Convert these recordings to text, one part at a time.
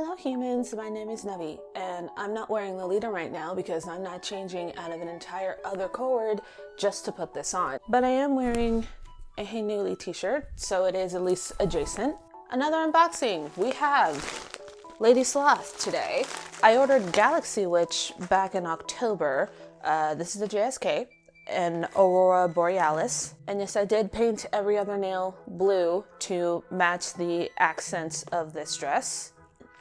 Hello humans, my name is Nevi, and I'm not wearing Lolita right now because I'm not changing out of an entire other cord just to put this on. But I am wearing a Hey Newly t-shirt, so it is at least adjacent. Another unboxing, we have Lady Sloth today. I ordered Galaxy Witch back in October. This is the JSK and Aurora Borealis. And yes, I did paint every other nail blue to match the accents of this dress.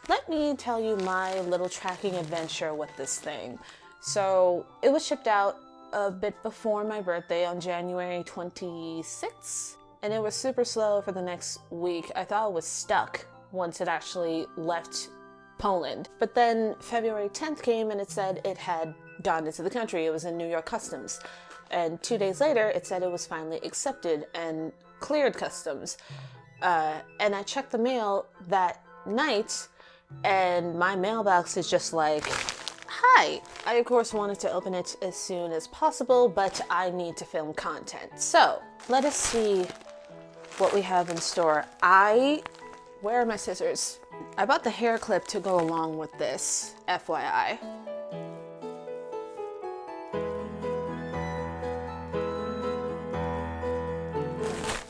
Let me tell you my little tracking adventure with this thing. So it was shipped out a bit before my birthday on January 26th, and it was super slow for the next week. I thought it was stuck once it actually left Poland. But then February 10th came and it said it had gone into the country. It was in New York Customs. And 2 days later, it said it was finally accepted and cleared customs. And I checked the mail that night, and my mailbox is just like, hi. I of course wanted to open it as soon as possible, but I need to film content. So let us see what we have in store. Where are my scissors? I bought the hair clip to go along with this, FYI.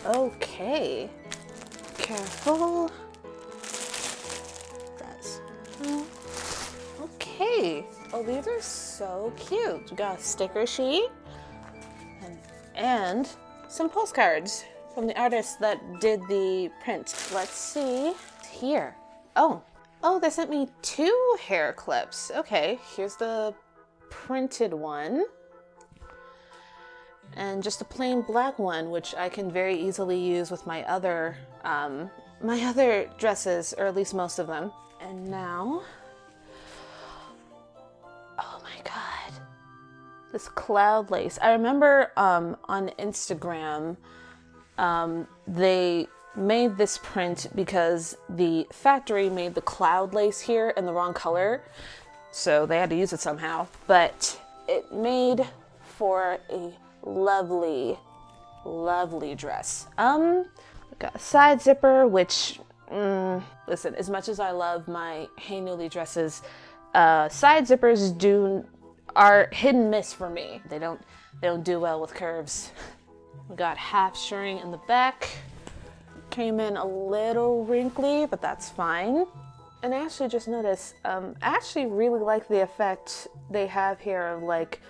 Okay, careful. Okay, oh, these are so cute. We got a sticker sheet and some postcards from the artist that did the print. Let's see here. Oh, they sent me 2 hair clips. Okay, here's the printed one and just a plain black one, which I can very easily use with my other dresses, or at least most of them. And now, oh my God, this cloud lace. I remember on Instagram, they made this print because the factory made the cloud lace here in the wrong color, so they had to use it somehow. But it made for a lovely, lovely dress. Got a side zipper, which, listen, as much as I love my Hey Newly dresses, side zippers are hit and miss for me. They don't do well with curves. We got half shirring in the back. Came in a little wrinkly, but that's fine. And I actually just noticed, I actually really like the effect they have here of like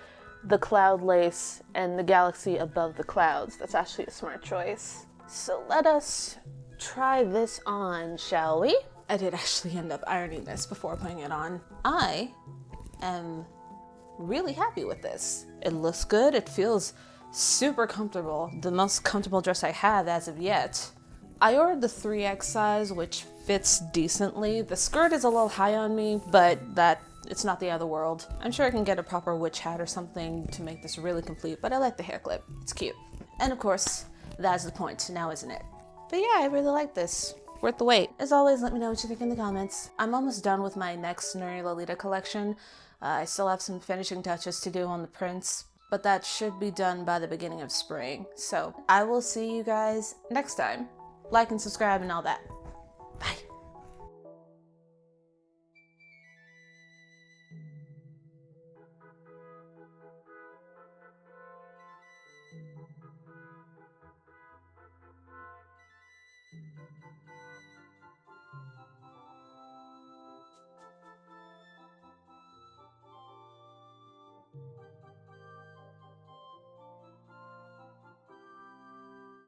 the cloud lace and the galaxy above the clouds. That's actually a smart choice. So let us try this on, shall we? I did actually end up ironing this before putting it on. I am really happy with this. It looks good. It feels super comfortable. The most comfortable dress I have as of yet. I ordered the 3X size, which fits decently. The skirt is a little high on me, but it's not the other world. I'm sure I can get a proper witch hat or something to make this really complete, but I like the hair clip. It's cute. And of course, that's the point now, isn't it? But yeah, I really like this. Worth the wait. As always, let me know what you think in the comments. I'm almost done with my next Nuri Lolita collection. I still have some finishing touches to do on the prints, but that should be done by the beginning of spring. So I will see you guys next time. Like and subscribe and all that.